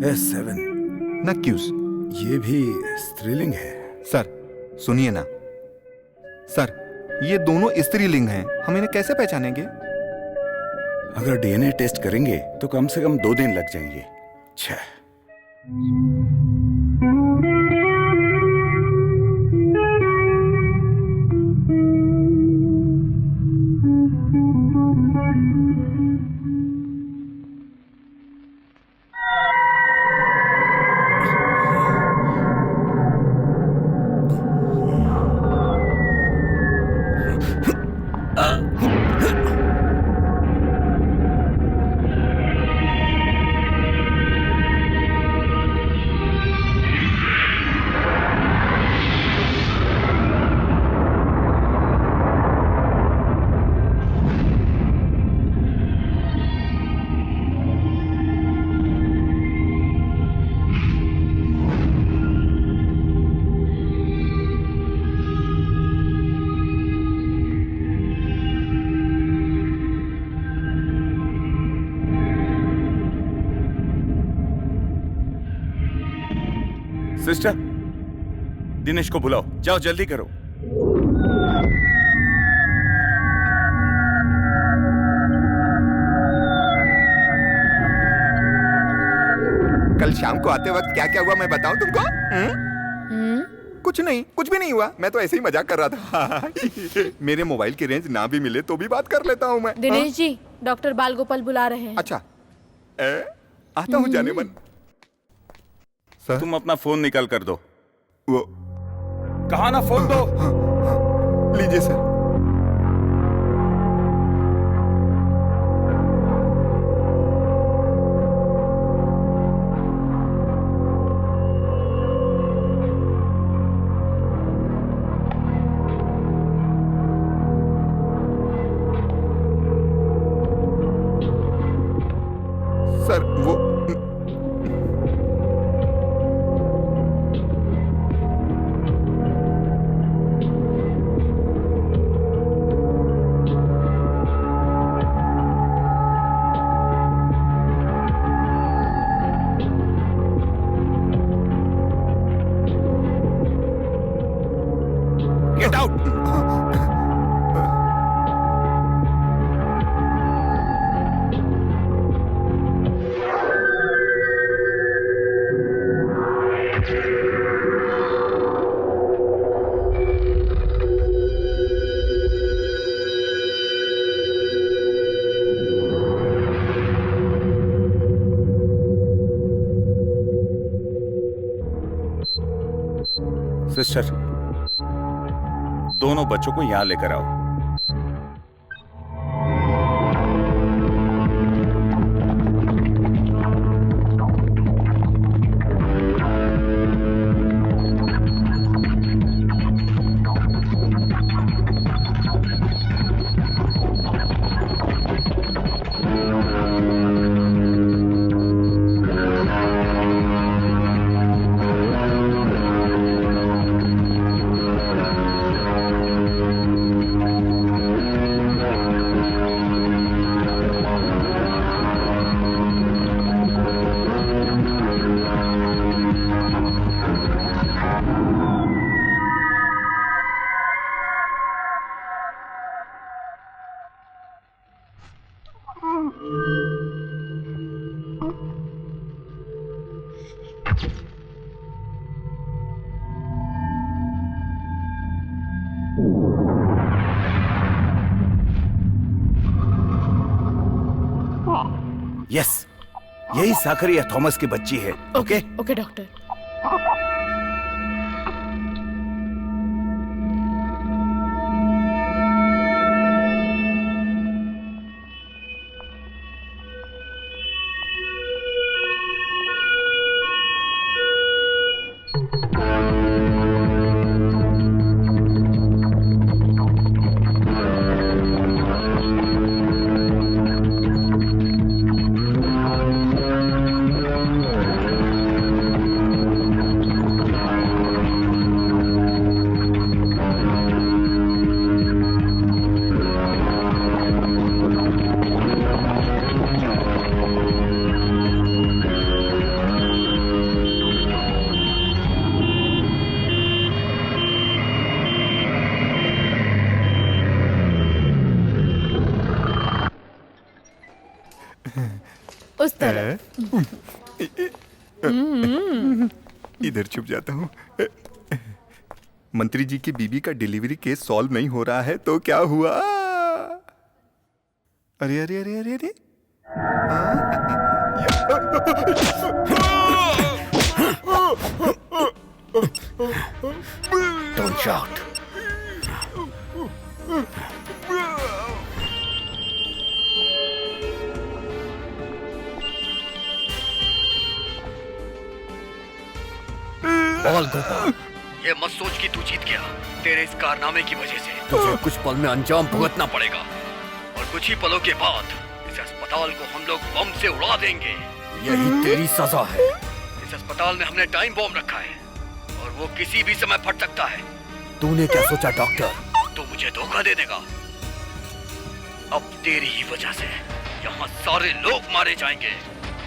S7 नक्यूस। ये भी स्त्रीलिंग है। सर सुनिए ना सर, ये दोनों स्त्रीलिंग हैं, हम इन्हें कैसे पहचानेंगे? अगर डीएनए टेस्ट करेंगे तो कम से कम 2 दिन लग जाएंगे। 6 सिस्टर, दिनेश को बुलाओ, जाओ जल्दी करो। कल शाम को आते वक्त क्या क्या हुआ मैं बताऊं तुमको? कुछ नहीं, कुछ भी नहीं हुआ, मैं तो ऐसे ही मजाक कर रहा था। मेरे मोबाइल की रेंज ना भी मिले तो भी बात कर लेता हूँ मैं। दिनेश जी, डॉक्टर बाल गोपाल बुला रहे हैं। अच्छा, आता हूँ जाने मन। सर, तुम अपना फोन निकाल कर दो। वो कहा ना फोन दो। लीजिए सर। सर वो गेट आउट। सिस्टर, दोनों बच्चों को यहां लेकर आओ। यस, यही साकरिया थॉमस की बच्ची है। Okay okay doctor. उस तरह इधर छुप जाता हूँ। मंत्री जी की बीबी का डिलीवरी केस सॉल्व नहीं हो रहा है तो क्या हुआ? अरे अरे अरे अरे अरे Don't shout. बोल गोपाल, ये मत सोच कि तू जीत गया। तेरे इस कारनामे की वजह से तुझे कुछ पल में अंजाम भुगतना पड़ेगा और कुछ ही पलों के बाद इस अस्पताल को हम लोग बम से उड़ा देंगे। यही तेरी सजा है। इस अस्पताल में हमने टाइम बॉम्ब रखा है और वो किसी भी समय फट सकता है। तूने क्या सोचा डॉक्टर? तू मुझे धोखा दे देगा? अब तेरी ही वजह से यहाँ सारे लोग मारे जाएंगे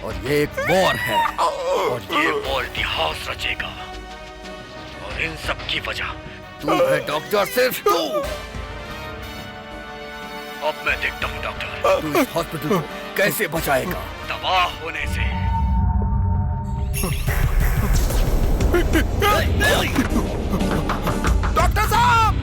और ये एक वॉर है और ये वॉर इतिहास रचेगा और इन सब की वजह तू है डॉक्टर, सिर्फ तू। अब मैं देखता हूँ डॉक्टर, तू इस हॉस्पिटल को कैसे बचाएगा तबाह होने से। डॉक्टर साहब!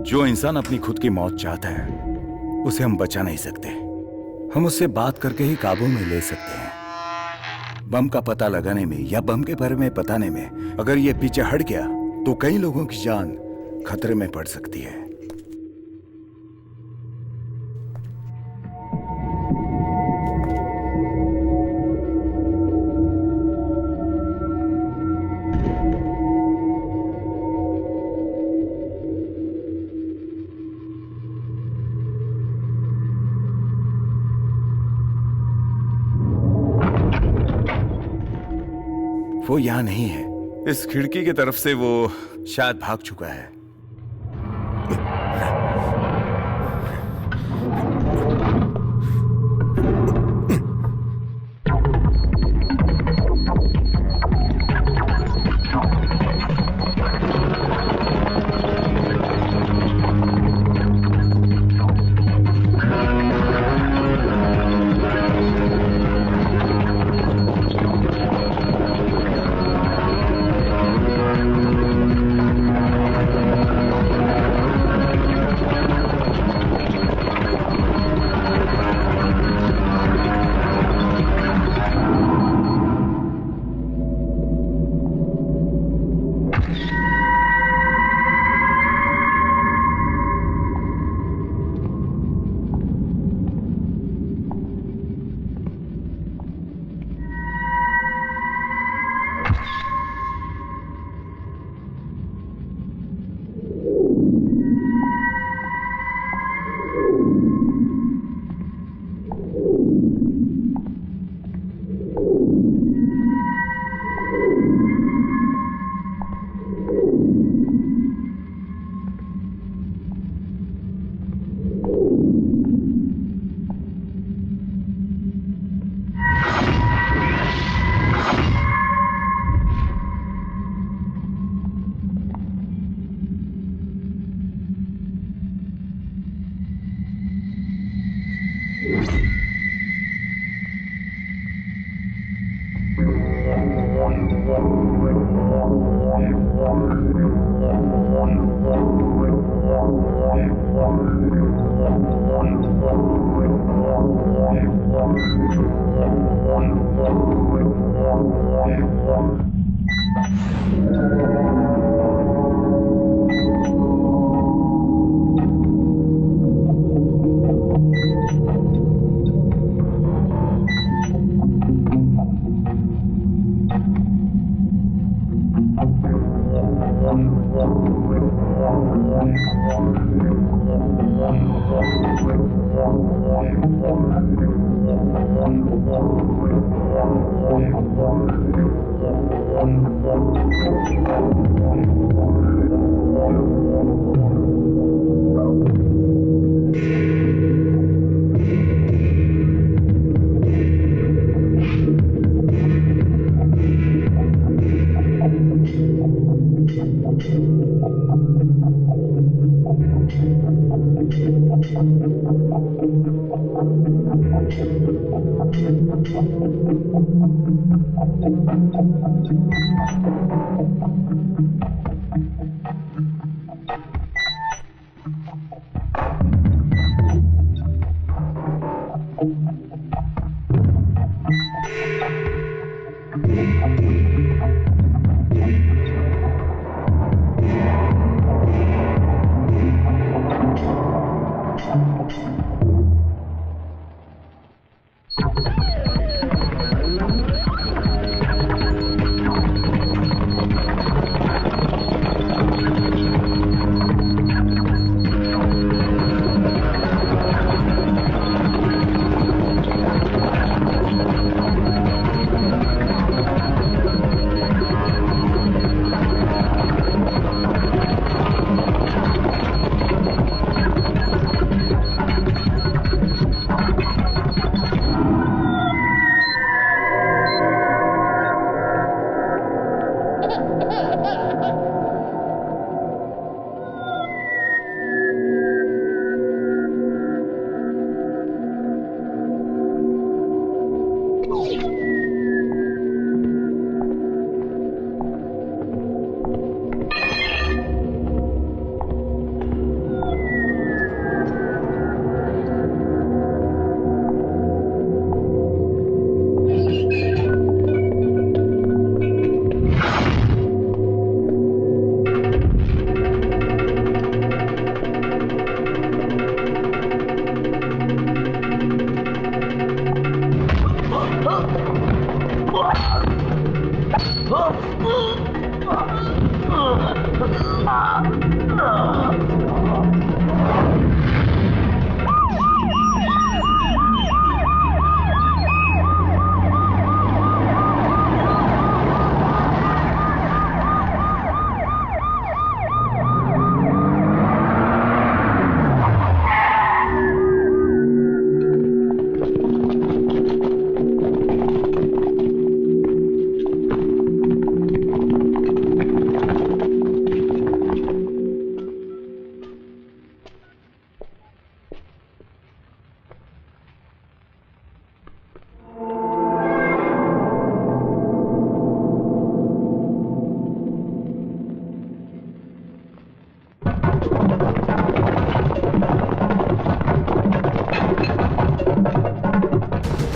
जो इंसान अपनी खुद की मौत चाहता है उसे हम बचा नहीं सकते। हम उससे बात करके ही काबू में ले सकते हैं। बम का पता लगाने में या बम के बारे में बताने में अगर ये पीछे हट गया तो कई लोगों की जान खतरे में पड़ सकती है। वो यहाँ नहीं है। इस खिड़की की तरफ से वो शायद भाग चुका है।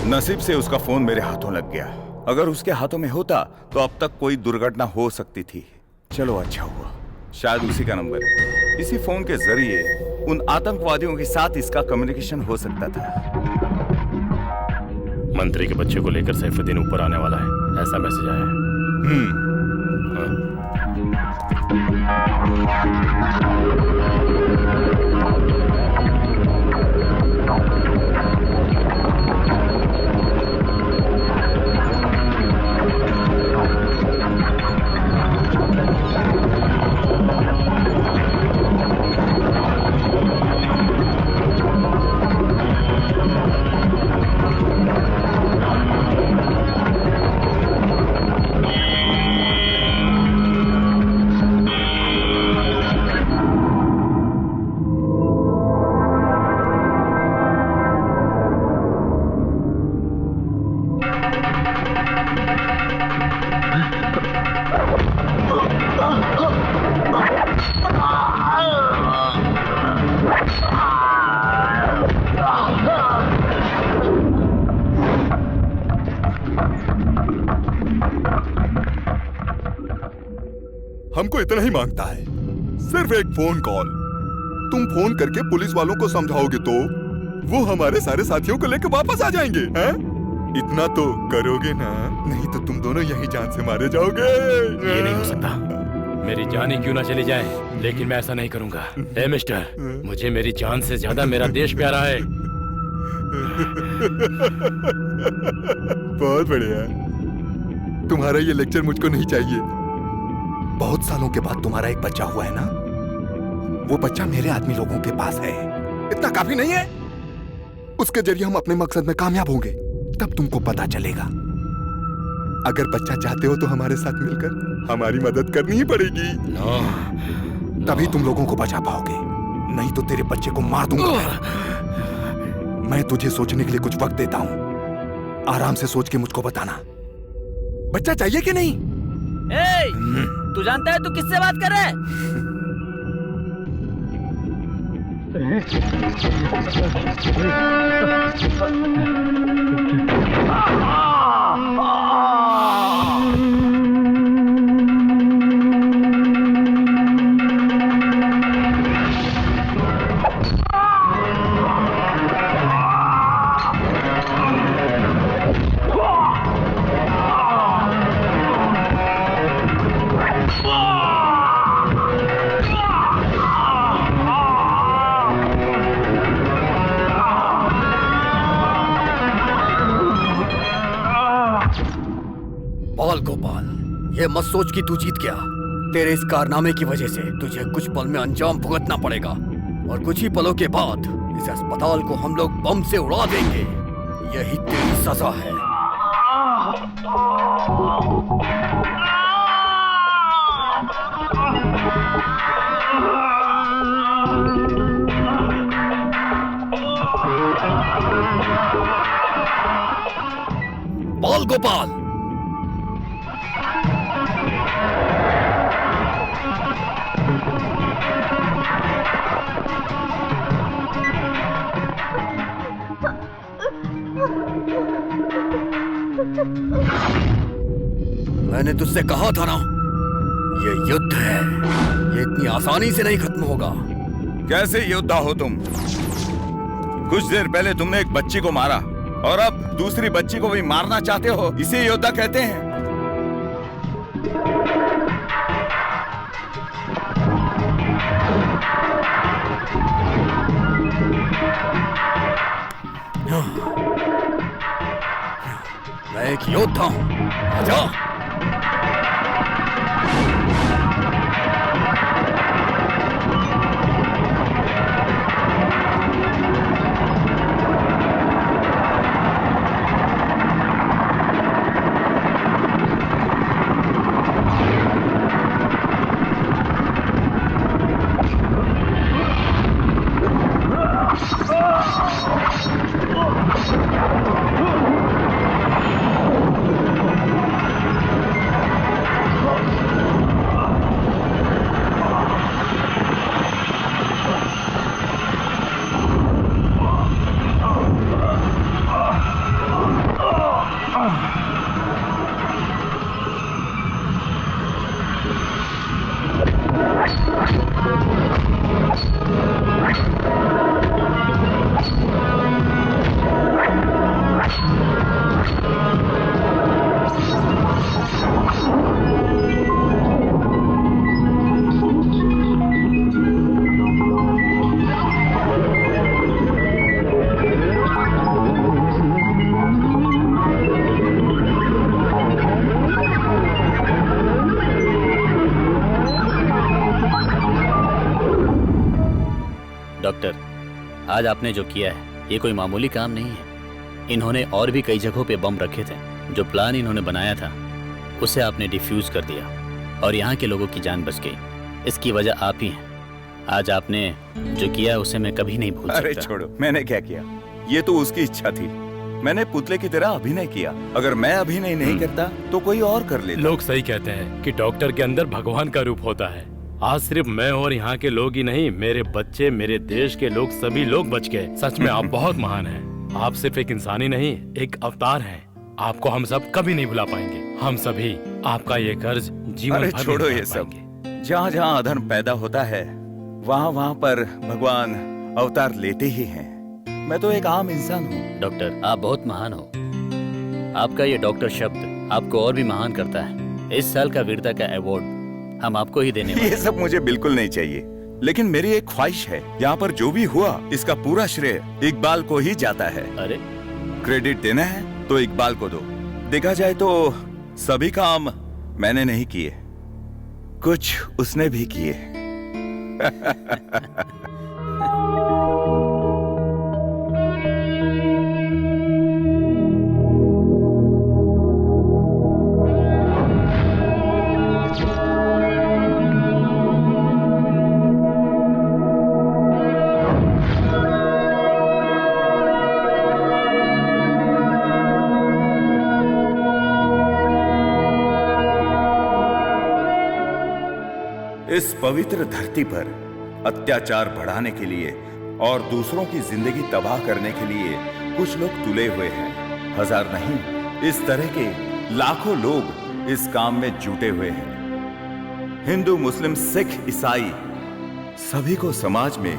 नसीब से उसका फोन मेरे हाथों लग गया। अगर उसके हाथों में होता तो अब तक कोई दुर्घटना हो सकती थी। चलो अच्छा हुआ, शायद उसी का नंबर है। इसी फोन के जरिए उन आतंकवादियों के साथ इसका कम्युनिकेशन हो सकता था। मंत्री के बच्चे को लेकर सैफुद्दीन ऊपर आने वाला है, ऐसा मैसेज आया है। हमको इतना ही मांगता है, सिर्फ एक फोन कॉल। तुम फोन करके पुलिस वालों को समझाओगे तो वो हमारे सारे साथियों को लेकर वापस आ जाएंगे, हैं? इतना तो करोगे ना, नहीं तो तुम दोनों यहीं जान से मारे जाओगे। ये नहीं हो सकता, मेरी जान ही क्यों ना चली जाए, लेकिन मैं ऐसा नहीं करूंगा। ए मिस्टर, मुझे मेरी जान से ज्यादा मेरा देश प्यारा है। बहुत बढ़िया, तुम्हारा ये लेक्चर मुझको नहीं चाहिए। बहुत सालों के बाद तुम्हारा एक बच्चा हुआ है ना, वो बच्चा मेरे आदमी लोगों के पास है। इतना काफी नहीं है? उसके जरिए हम अपने मकसद में कामयाब होंगे, तब तुमको पता चलेगा। अगर बच्चा चाहते हो तो हमारे साथ मिलकर हमारी मदद करनी ही पड़ेगी। तभी तुम लोगों को बचा पाओगे, नहीं तो तेरे बच्चे को मार दूंगा। मैं तुझे सोचने के लिए कुछ वक्त देता हूँ, आराम से सोच के मुझको बताना, बच्चा चाहिए कि नहीं? तू जानता है तू किससे बात कर रहा है? बाल गोपाल, ये मत सोच कि तू जीत गया। तेरे इस कारनामे की वजह से तुझे कुछ पल में अंजाम भुगतना पड़ेगा, और कुछ ही पलों के बाद इस अस्पताल को हम लोग बम से उड़ा देंगे। यही तेरी सजा है। बाल गोपाल, मैंने तुझसे कहा था ना, ये युद्ध है, ये इतनी आसानी से नहीं खत्म होगा। कैसे योद्धा हो तुम? कुछ देर पहले तुमने एक बच्ची को मारा और अब दूसरी बच्ची को भी मारना चाहते हो, इसे योद्धा कहते हैं। मैं एक योद्धा हूं, आजा। डॉक्टर, आज आपने जो किया है ये कोई मामूली काम नहीं है। इन्होंने और भी कई जगहों पे बम रखे थे। जो प्लान इन्होंने बनाया था उसे आपने डिफ्यूज कर दिया और यहाँ के लोगों की जान बच गई। इसकी वजह आप ही हैं। आज आपने जो किया उसे मैं कभी नहीं भूल सकता। अरे छोड़ो, मैंने क्या किया? ये तो उसकी इच्छा थी। मैंने पुतले की तरह अभिनय किया। अगर मैं अभिनय नहीं करता तो कोई और कर लेता। लोग सही कहते हैं कि डॉक्टर के अंदर भगवान का रूप होता है। आज सिर्फ मैं और यहाँ के लोग ही नहीं, मेरे बच्चे, मेरे देश के लोग, सभी लोग बच गए। सच में आप बहुत महान हैं। आप सिर्फ एक इंसान ही नहीं, एक अवतार हैं। आपको हम सब कभी नहीं भुला पाएंगे। हम सभी आपका ये कर्ज जीवन भर छोड़ो ये सब। जहाँ जहाँ अधर्म पैदा होता है वहाँ वहाँ पर भगवान अवतार लेते ही हैं। मैं तो एक आम इंसान हूँ। डॉक्टर, आप बहुत महान हो। आपका ये डॉक्टर शब्द आपको और भी महान करता है। इस साल का वीरता का अवार्ड हम आपको ही देने वाले ये सब मुझे बिल्कुल नहीं चाहिए, लेकिन मेरी एक ख्वाहिश है, यहाँ पर जो भी हुआ इसका पूरा श्रेय इकबाल को ही जाता है। अरे, क्रेडिट देना है तो इकबाल को दो। देखा जाए तो सभी काम मैंने नहीं किए, कुछ उसने भी किए। इस पवित्र धरती पर अत्याचार बढ़ाने के लिए और दूसरों की जिंदगी तबाह करने के लिए कुछ लोग तुले हुए हैं। हजार नहीं, इस तरह के लाखों लोग इस काम में जुटे हुए हैं। हिंदू, मुस्लिम, सिख, ईसाई सभी को समाज में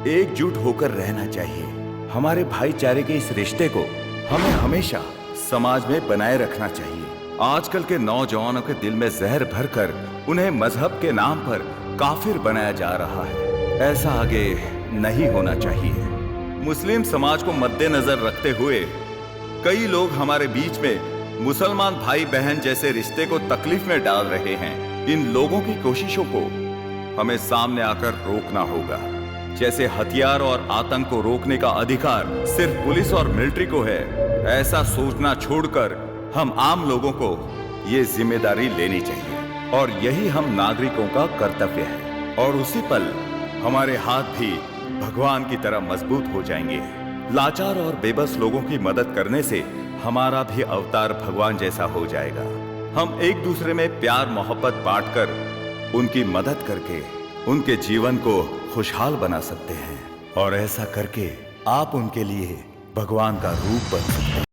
एकजुट होकर रहना चाहिए। हमारे भाईचारे के इस रिश्ते को हमें हमेशा समाज में बनाए रखना चाहिए। आजकल के नौजवानों के दिल में जहर भरकर उन्हें मजहब के नाम पर काफिर बनाया जा रहा है। ऐसा आगे नहीं होना चाहिए। मुस्लिम समाज को मद्देनजर रखते हुए कई लोग हमारे बीच में मुसलमान भाई बहन जैसे रिश्ते को तकलीफ में डाल रहे हैं। इन लोगों की कोशिशों को हमें सामने आकर रोकना होगा। जैसे हथियार और आतंक को रोकने का अधिकार सिर्फ पुलिस और मिलिट्री को है, ऐसा सोचना छोड़कर हम आम लोगों को ये जिम्मेदारी लेनी चाहिए और यही हम नागरिकों का कर्तव्य है। और उसी पल हमारे हाथ भी भगवान की तरह मजबूत हो जाएंगे। लाचार और बेबस लोगों की मदद करने से हमारा भी अवतार भगवान जैसा हो जाएगा। हम एक दूसरे में प्यार मोहब्बत बांटकर उनकी मदद करके उनके जीवन को खुशहाल बना सकते हैं और ऐसा करके आप उनके लिए भगवान का रूप बन सकते हैं।